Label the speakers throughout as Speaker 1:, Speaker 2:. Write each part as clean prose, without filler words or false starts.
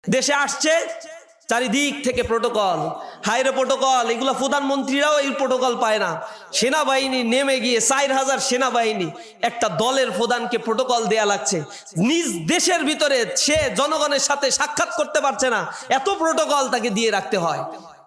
Speaker 1: দেশে আসছে চারিদিক থেকে প্রোটোকল, হাইরে প্রোটোকল, এগুলো প্রধানমন্ত্রীরাও এই প্রোটোকল পায় না। সেনাবাহিনী নেমে গিয়ে 4000 সেনাবাহিনী একটা দলের প্রধানকে প্রোটোকল দেয়া লাগছে। নিজ দেশের ভিতরে সে জনগণের সাথে সাক্ষাৎ করতে পারছে না, এত প্রোটোকল তাকে দিয়ে রাখতে হয়।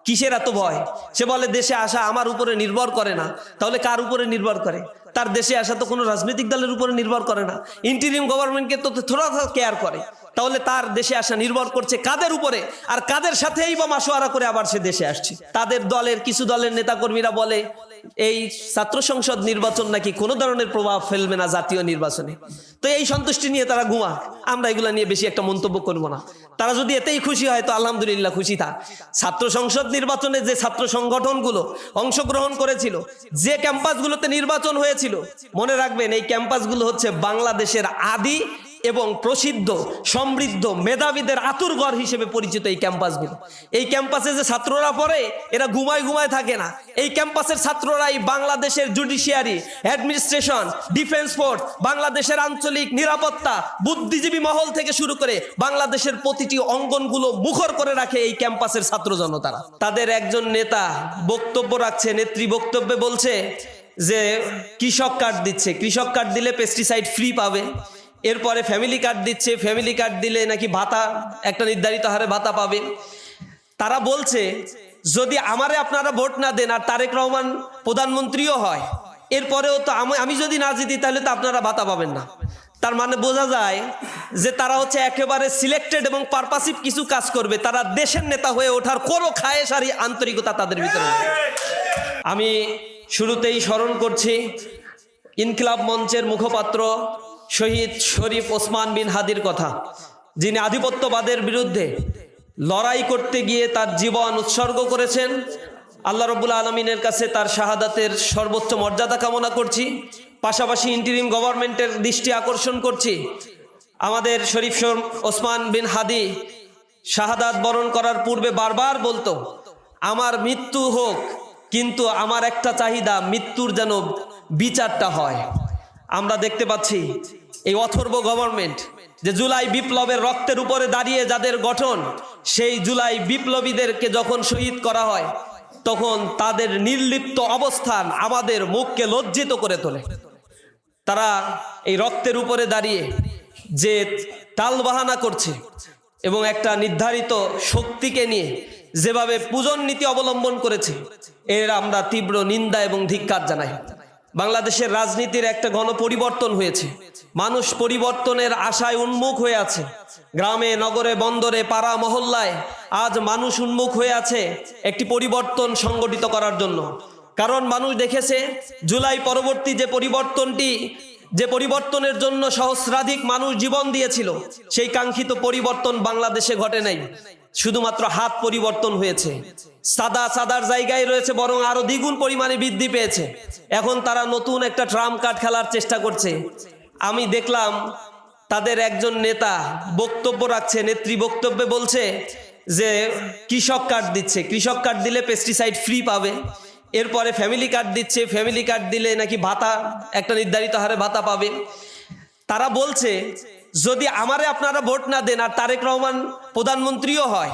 Speaker 1: কিসের এত ভয়? সে বলে দেশে আসা আমার উপরে নির্ভর করে না। তাহলে কার উপরে নির্ভর করে? তার দেশে আসা তো কোনো রাজনৈতিক দলের উপরে নির্ভর করে না, ইন্টারিম গভর্নমেন্টকে তো থোড়া কেয়ার করে। তাহলে তার দেশে আসা নির্ভর করছে কাদের উপরে? আর কাদের সাথেই বা মাসোয়ারা করে আবার সে দেশে আসছে? তাদের দলের কিছু দলের নেতাকর্মীরা বলে এই ছাত্র সংসদ নির্বাচন নাকি কোনো ধরনের প্রভাব ফেলবে না জাতীয় নির্বাচনে। তো এই সন্তুষ্টি নিয়ে তারা ঘুমা, আমরা এগুলা নিয়ে বেশি একটা মন্তব্য করবো না। তারা যদি এতেই খুশি হয় তো আলহামদুলিল্লাহ, খুশি থাক। ছাত্র সংসদ নির্বাচনে যে ছাত্র সংগঠনগুলো অংশগ্রহণ করেছিল, যে ক্যাম্পাসগুলোতে নির্বাচন হয়েছিল, মনে রাখবেন এই ক্যাম্পাসগুলো হচ্ছে বাংলাদেশের আদি এবং প্রসিদ্ধ সমৃদ্ধ মেধাবীদের আতুরঘর হিসেবে পরিচিত এই ক্যাম্পাসগুলো। এই ক্যাম্পাসে যে ছাত্ররা পড়ে এরা ঘুমায় থাকে না। এই ক্যাম্পাসের ছাত্ররাই বাংলাদেশের জুডিশিয়ারি, অ্যাডমিনিস্ট্রেশন, ডিফেন্স ফোর্স, বাংলাদেশের আঞ্চলিক নিরাপত্তা, বুদ্ধিজীবী মহল থেকে শুরু করে বাংলাদেশের প্রতিটি অঙ্গনগুলো মুখর করে রাখে এই ক্যাম্পাসের ছাত্র জনতারা। তাদের একজন নেতা বক্তব্য রাখছে, নেত্রী বক্তব্যে বলছে যে কৃষক কার্ড দিচ্ছে, কৃষক কার্ড দিলে পেস্টিসাইড ফ্রি পাবে। এরপরে ফ্যামিলি কার্ড দিচ্ছে, ফ্যামিলি কার্ড দিলে নাকি ভাতা, একটা নির্ধারিত হারে ভাতা পাবে। তারা বলছে যদি আমারে আপনারা ভোট না দেন আর তারেক রহমান প্রধানমন্ত্রীও হয়, এরপরেও তো আমি যদি না জিতি তাহলে তো আপনারা ভাতা পাবেন না। তার মানে বোঝা যায় যে তারা হচ্ছে একেবারে সিলেক্টেড এবং পারপাসিভ কিছু কাজ করবে। তারা দেশের নেতা হয়ে ওঠার কোনো খায়েশ আর আন্তরিকতা তাদের ভিতরে নেই। আমি শুরুতেই স্মরণ করছি ইনকিলাব মঞ্চের মুখপাত্র শহীদ শরীফ ওসমান বিন হাদির কথা, যিনি আধিপত্যবাদের বিরুদ্ধে লড়াই করতে গিয়ে তার জীবন উৎসর্গ করেছেন। আল্লাহ রাব্বুল আলামিনের কাছে তার শাহাদাতের সর্বোচ্চ মর্যাদা কামনা করছি। পাশাপাশি ইন্টারিম গভর্নমেন্টের দৃষ্টি আকর্ষণ করছি, আমাদের শরীফ ওসমান বিন হাদি শাহাদাত বরণ করার পূর্বে বারবার বলতো আমার মৃত্যু হোক, কিন্তু আমার একটা চাহিদা, মৃত্যুর যেন বিচারটা হয়। আমরা দেখতে পাচ্ছি এই অথর্ব গভর্নমেন্ট যে জুলাই বিপ্লবের রক্তের উপরে দাঁড়িয়ে যাদের গঠন, সেই জুলাই বিপ্লবীদেরকে যখন শহীদ করা হয় তখন তাদের নির্লিপ্ত অবস্থান আমাদের মুখকে লজ্জিত করে তোলে। তারা এই রক্তের উপরে দাঁড়িয়ে যে টালবাহানা করছে এবং একটা নির্ধারিত শক্তিকে নিয়ে যেভাবে পূজন নীতি অবলম্বন করেছে, এর আমরা তীব্র নিন্দা এবং ধিক্কার জানাই। বাংলাদেশের রাজনীতির একটা গণপরিবর্তন হয়েছে, মানুষ পরিবর্তনের আশায় উন্মুখ হয়ে আছে। গ্রামে নগরে বন্দরে পাড়া মহল্লায় আজ মানুষ উন্মুখ হয়ে আছে একটি পরিবর্তন সংগঠিত করার জন্য। কারণ মানুষ দেখেছে জুলাই পরবর্তী যে পরিবর্তনের জন্য সহস্রাধিক মানুষ জীবন দিয়েছিল, সেই কাঙ্ক্ষিত পরিবর্তন বাংলাদেশে ঘটে নাই। শুধুমাত্র হাত পরিবর্তন হয়েছে, সাদার জায়গায় রয়েছে, বরং আরো দ্বিগুণ পরিমাণে বৃদ্ধি পেয়েছে। এখন তারা নতুন একটা ট্রাম্প কার্ড খেলার চেষ্টা করছে। আমি দেখলাম তাদের একজন নেতা বক্তব্য রাখছে, নেত্রী বক্তব্যে বলছে যে কৃষক কার্ড দিচ্ছে, কৃষক কার্ড দিলে পেস্টিসাইড ফ্রি পাবে। এরপরে ফ্যামিলি কার্ড দিচ্ছে, ফ্যামিলি কার্ড দিলে নাকি ভাতা, একটা নির্ধারিত হারে ভাতা পাবে। তারা বলছে যদি আমারে আপনারা ভোট না দেন আর তারেক রহমান প্রধানমন্ত্রীও হয়,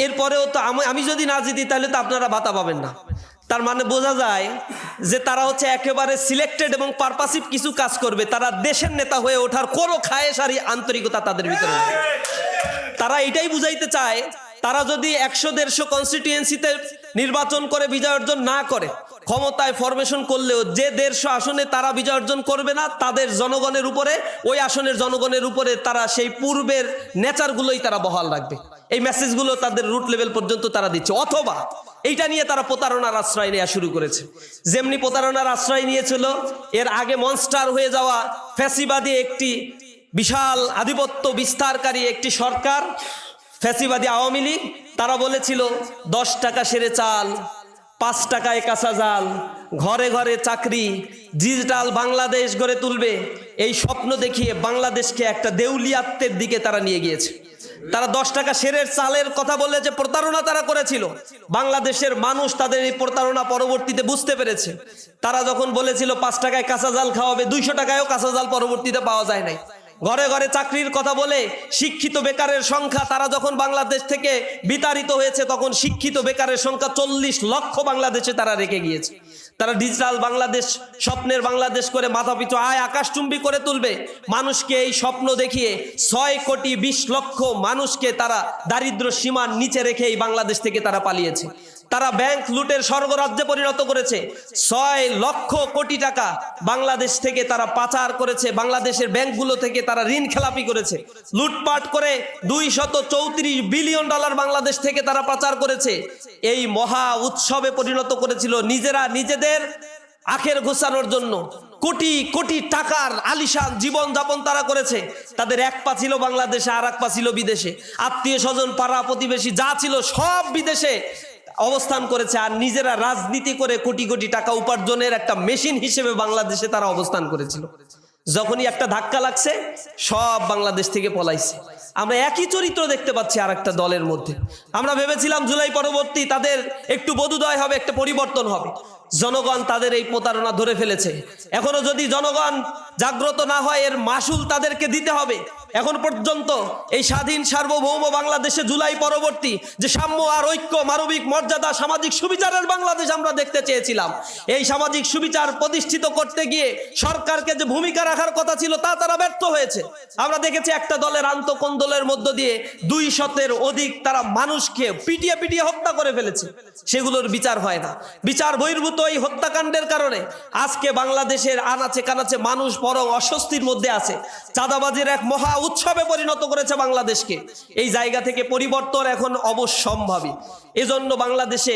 Speaker 1: এরপরেও তো আমি যদি না জিতি তাহলে তো আপনারা ভাতা পাবেন না। তার মানে বোঝা যায় যে তারা হচ্ছে একেবারে সিলেক্টেড এবং পারপাসিভ কিছু কাজ করবে। তারা দেশের নেতা হয়ে ওঠার কোনো খায়েশ আর আন্তরিকতা তাদের ভিতরে নেই। তারা এটাই বুঝাইতে চায় তারা যদি 100-150 কনস্টিটিউয়েন্সিতে নির্বাচন করে বিজয় অর্জন না করে, ক্ষমতায় ফরমেশন করলেও যে 150 আসনে তারা বিজয় অর্জন করবে না, তাদের জনগণের উপরে, ওই আসনের জনগণের উপরে তারা সেই পূর্বের নেচারগুলোই তারা বহাল রাখবে। এই মেসেজগুলো তাদের রুট লেভেল পর্যন্ত তারা দিচ্ছে। অথবা এইটা নিয়ে তারা প্রতারণার আশ্রয় নেওয়া শুরু করেছে। যেমনি প্রতারণার আশ্রয় নিয়েছিল এর আগে মনস্টার হয়ে যাওয়া ফ্যাসিবাদী একটি বিশাল আধিপত্য বিস্তারকারী একটি সরকার, ফ্যাসিবাদী আওয়ামী লীগ। তারা বলেছিল 10 টাকা সেরে চাল, 5 টাকায় কাঁচা জাল, ঘরে ঘরে চাকরি, ডিজিটাল বাংলাদেশ গড়ে তুলবে, এই স্বপ্ন দেখিয়ে বাংলাদেশকে একটা দেউলিয়াত্বের দিকে তারা নিয়ে গিয়েছে। তারা 10 টাকা সেরের চালের কথা বলে যে প্রতারণা তারা করেছিল, বাংলাদেশের মানুষ তাদের এই প্রতারণা পরবর্তীতে বুঝতে পেরেছে। তারা যখন বলেছিল 5 টাকায় কাঁচা জাল খাওয়াবে, 200 টাকায়ও কাঁচা জাল পরবর্তীতে পাওয়া যায় নাই। ঘরে ঘরে চাকরির কথা বলে শিক্ষিত বেকারের সংখ্যা, তারা যখন বাংলাদেশ থেকে বিতাড়িত হয়েছে তখন শিক্ষিত বেকারের সংখ্যা 40 লক্ষ বাংলাদেশে তারা রেখে গিয়েছে। তারা ডিজিটাল বাংলাদেশ, স্বপ্নের বাংলাদেশ করে মাথাপিছু আয় আকাশচুম্বী করে তুলবে। মানুষকে এই স্বপ্ন দেখিয়ে 6 কোটি 20 লক্ষ মানুষকে তারা দারিদ্র সীমার নিচে রেখে এই বাংলাদেশ থেকে তারা পালিয়েছে। তারা ব্যাংক লুটের স্বর্গরাজ্যে পরিণত করেছে। 6 লক্ষ কোটি টাকা বাংলাদেশ থেকে তারা পাচার করেছে, বাংলাদেশের ব্যাংকগুলো থেকে তারা ঋণ খেলাপি করেছে, লুটপাট করে 234 বিলিয়ন ডলার বাংলাদেশ থেকে তারা পাচার করেছে। এই মহা উৎসবে পরিণত করেছিল নিজেরা নিজেদের আখের ঘোষানোর জন্য। কোটি কোটি টাকার আলিশান জীবন যাপন তারা করেছে। তাদের এক পা ছিল বাংলাদেশে, আর এক পা ছিল বিদেশে। আত্মীয় স্বজন, পাড়া প্রতিবেশী যা ছিল সব বিদেশে অবস্থান করেছে, আর নিজেরা রাজনীতি করে কোটি কোটি টাকা উপার্জনের একটা মেশিন হিসেবে বাংলাদেশে তারা অবস্থান করেছিল। যখনই একটা ধাক্কা লাগছে সব বাংলাদেশ থেকে পলাইছে। আমরা একই চরিত্র দেখতে পাচ্ছি আর একটা দলের মধ্যে। আমরা ভেবেছিলাম জুলাই পরবর্তী তাদের একটু বোধোদয় হবে, একটা পরিবর্তন হবে। জনগণ তাদের এই প্রতারণা ধরে ফেলেছে। এখনো যদি জনগণ জাগ্রত না হয়, এর মাসুল তাদেরকে দিতে হবে। এখন পর্যন্ত এই স্বাধীন সার্বভৌম বাংলাদেশে জুলাই পরবর্তী যে সাম্য আর ঐক্য, মানবিক মর্যাদা, সামাজিক সুবিচারের বাংলাদেশ আমরা দেখতে চেয়েছিলাম, এই সামাজিক সুবিচার প্রতিষ্ঠিত করতে গিয়ে সরকারকে যে ভূমিকা রাখার কথা ছিল তা তারা ব্যর্থ হয়েছে। আমরা দেখেছি একটা দলের আন্তঃকন্দলের মধ্য দিয়ে 200-এর অধিক তারা মানুষকে পিটিয়ে পিটিয়ে হত্যা করে ফেলেছে। সেগুলোর বিচার হয় না। বিচার বহির্ভূত এই হত্যাকাণ্ডের কারণে আজকে বাংলাদেশের আনাচে কানাচে মানুষ বরং অস্বস্তির মধ্যে আছে। চাঁদাবাজির এক মহা উৎসবে পরিণত করেছে বাংলাদেশকে। এই জায়গা থেকে পরিবর্তন এখন অবশ্যম্ভাবী। এজন্য বাংলাদেশে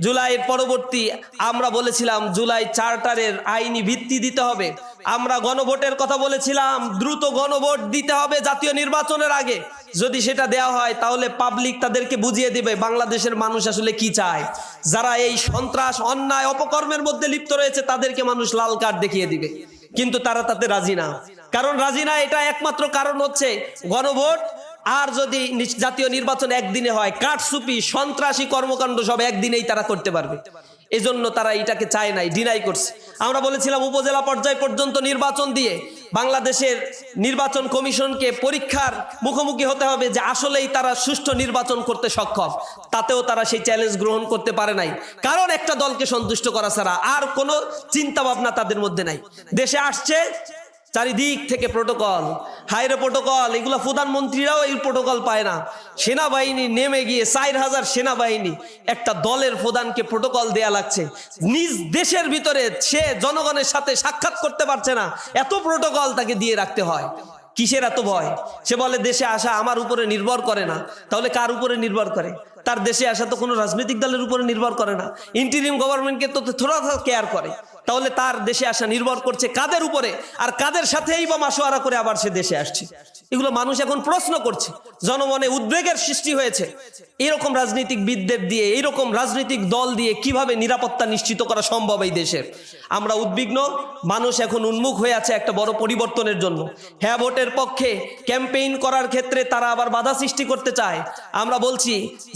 Speaker 1: জুলাইয়ের পরবর্তী আমরা বলেছিলাম জুলাই চার্টারের আইনি ভিত্তি দিতে হবে। আমরা গণভোটের কথা বলেছিলাম, দ্রুত গণভোট দিতে হবে জাতীয় নির্বাচনের আগে। যদি সেটা দেওয়া হয় তাহলে পাবলিক তাদেরকে বুঝিয়ে দিবে বাংলাদেশের মানুষ আসলে কি চায়। যারা এই সন্ত্রাস, অন্যায়, অপকর্মের মধ্যে লিপ্ত রয়েছে তাদেরকে মানুষ লাল কার্ড দেখিয়ে দিবে। কিন্তু তারা তাতে রাজি না। কারণ রাজি না, এটা একমাত্র কারণ হচ্ছে গণভোট আর যদি জাতীয় নির্বাচন একদিনে হয়, কারচুপি, সন্ত্রাসী কর্মকাণ্ড সব একদিনেই তারা করতে পারবে। এজন্য তারা এটাকে চায় নাই, ডিনাই করছে। আমরা বলেছিলাম উপজেলা পর্যায় পর্যন্ত নির্বাচন দিয়ে বাংলাদেশের নির্বাচন কমিশনকে পরীক্ষার মুখোমুখি হতে হবে যে আসলেই তারা সুষ্ঠু নির্বাচন করতে সক্ষম। তাতেও তারা সেই চ্যালেঞ্জ গ্রহণ করতে পারে নাই, কারণ একটা দলকে সন্তুষ্ট করা ছাড়া আর কোনো চিন্তা ভাবনা তাদের মধ্যে নাই। দেশে আসছে চারিদিক থেকে প্রোটোকল, হাইরে প্রোটোকল, এগুলো প্রধানমন্ত্রীরাও এই প্রোটোকল পায় না। সেনাবাহিনী নেমে গিয়ে 4000 সেনাবাহিনী একটা দলের প্রধানকে প্রোটোকল দেয়া লাগছে। নিজ দেশের ভিতরে সে জনগণের সাথে সাক্ষাৎ করতে পারছে না, এত প্রোটোকল তাকে দিয়ে রাখতে হয়। কিসের এত ভয়? সে বলে দেশে আসা আমার উপরে নির্ভর করে না। তাহলে কার উপরে নির্ভর করে? তার দেশে আসা তো কোনো রাজনৈতিক দলের উপরে নির্ভর করে না। ইন্টারিম গভর্নমেন্টকে তো থোড়া কেয়ার করে। তাহলে তার দেশে আসা নির্ভর করছে কাদের উপরে, আর কাদের সাথেই বা মাসোয়ারা করে আবার সে দেশে আসছে? এগুলো মানুষ এখন প্রশ্ন করছে, জনমনে উদ্বেগের সৃষ্টি হয়েছে। এরকম রাজনীতিকবিদদের দিয়ে, এইরকম রাজনৈতিক দল দিয়ে কিভাবে নিরাপত্তা নিশ্চিত করা সম্ভব এই দেশের? আমরা উদ্বিগ্ন। মানুষ এখন উন্মুখ হয়ে আছে একটা বড় পরিবর্তনের জন্য। হ্যাঁ ভোটের পক্ষে ক্যাম্পেইন করার ক্ষেত্রে তারা আবার বাধা সৃষ্টি করতে চায়। আমরা বলছি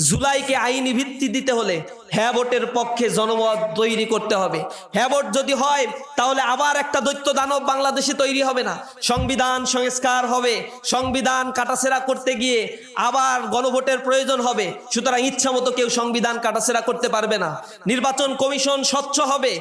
Speaker 1: জুলাইকে আইনি ভিত্তি দিতে হলে হ্যাঁ ভোটের পক্ষে জনমত তৈরি করতে হবে। হ্যাঁ ভোট যদি হয় তাহলে আবার একটা দৈত্য দানব বাংলাদেশে তৈরি হবে না। সংবিধান সংস্কার হবে, সংবিধান কাটাছেড়া করতে গিয়ে আবার গণভোটের প্রয়োজন হবে। সুতরাং ইচ্ছা মতো কেউ সংবিধান কাটাছেড়া করতে পারবে না। নির্বাচন কমিশন স্বচ্ছ হবে।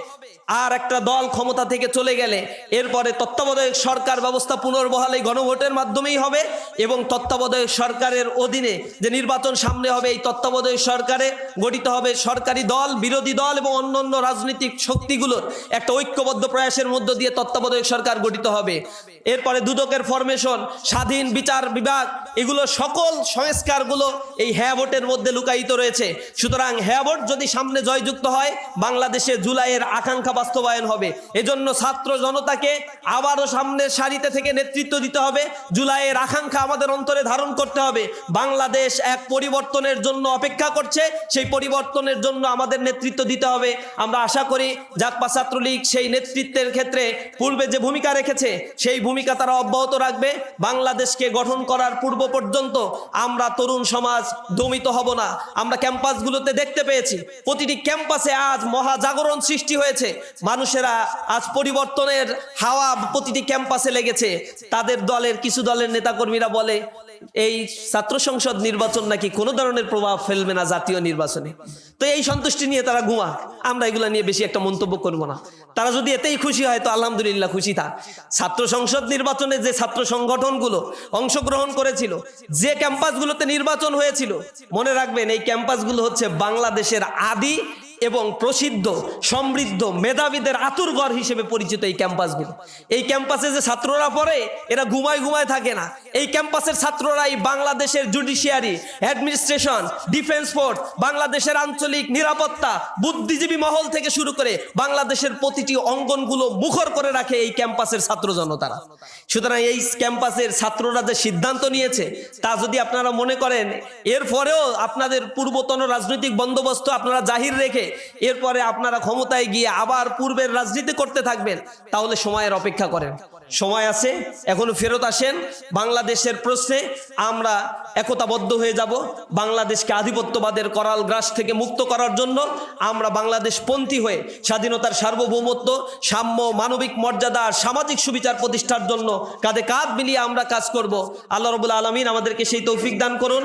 Speaker 1: আর একটা দল ক্ষমতা থেকে চলে গেলে এরপরে তত্ত্বাবধায়ক সরকার ব্যবস্থা পুনর্বহাল এই গণভোটের মাধ্যমেই হবে, এবং তত্ত্বাবধায়ক সরকারের অধীনে যে নির্বাচন সামনে হবে এই তত্ত্বাবধায়ক সরকারে গঠিত হবে সরকারি দল, বিরোধী দল এবং অন্যান্য রাজনৈতিক শক্তিগুলোর একটা ঐক্যবদ্ধ প্রয়াসের মধ্য দিয়ে তত্ত্বাবধায়ক সরকার গঠিত হবে। এরপরে দুদকের ফরমেশন, স্বাধীন বিচার বিভাগ, এগুলো সকল সংস্কারগুলো এই হ্যাঁ ভোটের মধ্যে লুকায়িত রয়েছে। সুতরাং হ্যাঁ ভোট যদি সামনে জয়যুক্ত হয় বাংলাদেশে জুলাইয়ের আকাঙ্ক্ষা বাস্তবায়ন হবে। এজন্য ছাত্র জনতাকে আবারও সামনের সারিতে থেকে নেতৃত্ব দিতে হবে। জুলাইয়ের আকাঙ্ক্ষা আমাদের অন্তরে ধারণ করতে হবে। বাংলাদেশ এক পরিবর্তনের জন্য অপেক্ষা করছে, সেই পরিবর্তনের জন্য জন্য আমাদের নেতৃত্ব দিতে হবে। আমরা আশা করি জাগপা ছাত্রলীগ সেই নেতৃত্বের ক্ষেত্রে পূর্বে যে ভূমিকা রেখেছে সেই ভূমিকা তারা অব্যাহত রাখবে। বাংলাদেশকে গঠন করার পূর্ব পর্যন্ত আমরা তরুণ সমাজ দমিত হব না। আমরা ক্যাম্পাসগুলোতে দেখতে পেয়েছি, প্রতিটি ক্যাম্পাসে আজ মহাজাগরণ সৃষ্টি হয়েছে। মানুষেরা আজ পরিবর্তনের হাওয়া প্রতিটি ক্যাম্পাসে লেগেছে। তাদের দলের কিছু দলের নেতাকর্মীরা বলে এই ছাত্র সংসদ নির্বাচন নাকি কোনো ধরনের প্রভাব ফেলবে না জাতীয় নির্বাচনে। তো এই সন্তুষ্টি নিয়ে তারা ঘুমা, আমরা এগুলা নিয়ে বেশি একটা মন্তব্য করব না। তারা যদি এতেই খুশি হয় তো আলহামদুলিল্লাহ, খুশি থাক। ছাত্র সংসদ নির্বাচনে যে ছাত্র সংগঠনগুলো অংশগ্রহণ করেছিল, যে ক্যাম্পাসগুলোতে নির্বাচন হয়েছিল, মনে রাখবেন এই ক্যাম্পাসগুলো হচ্ছে বাংলাদেশের আদি এবং প্রসিদ্ধ সমৃদ্ধ মেধাবীদের আতুরঘর হিসেবে পরিচিত এই ক্যাম্পাসগুলো। এই ক্যাম্পাসে যে ছাত্ররা পড়ে এরা ঘুমায় থাকে না। এই ক্যাম্পাসের ছাত্ররাই বাংলাদেশের জুডিশিয়ারি, অ্যাডমিনিস্ট্রেশন, ডিফেন্স ফোর্স, বাংলাদেশের আঞ্চলিক নিরাপত্তা, বুদ্ধিজীবী মহল থেকে শুরু করে বাংলাদেশের প্রতিটি অঙ্গনগুলো মুখর করে রাখে এই ক্যাম্পাসের ছাত্র জনতারা। সুতরাং এই ক্যাম্পাসের ছাত্ররা যে সিদ্ধান্ত নিয়েছে তা যদি আপনারা মনে করেন এরপরেও আপনাদের পূর্বতন রাজনৈতিক বন্দোবস্ত আপনারা জাহির রেখে এরপরে আপনারা ক্ষমতায় গিয়ে আবার পূর্বের রাজনীতি করতে থাকবেন, তাহলে সময়ের অপেক্ষা করেন। সময় আছে, এখনো ফেরত আসেন। বাংলাদেশের প্রশ্নে আমরা একতাবদ্ধ হয়ে যাব। বাংলাদেশকে আধিপত্যবাদের করাল গ্রাস থেকে মুক্ত করার জন্য আমরা বাংলাদেশপন্থী হয়ে স্বাধীনতার সার্বভৌমত্ব, সাম্য, মানবিক মর্যাদা, সামাজিক সুবিচার প্রতিষ্ঠার জন্য কাঁধে কাঁধ মিলিয়ে আমরা কাজ করব। আল্লাহ রাব্বুল আলামিন আমাদেরকে সেই তৌফিক দান করুন।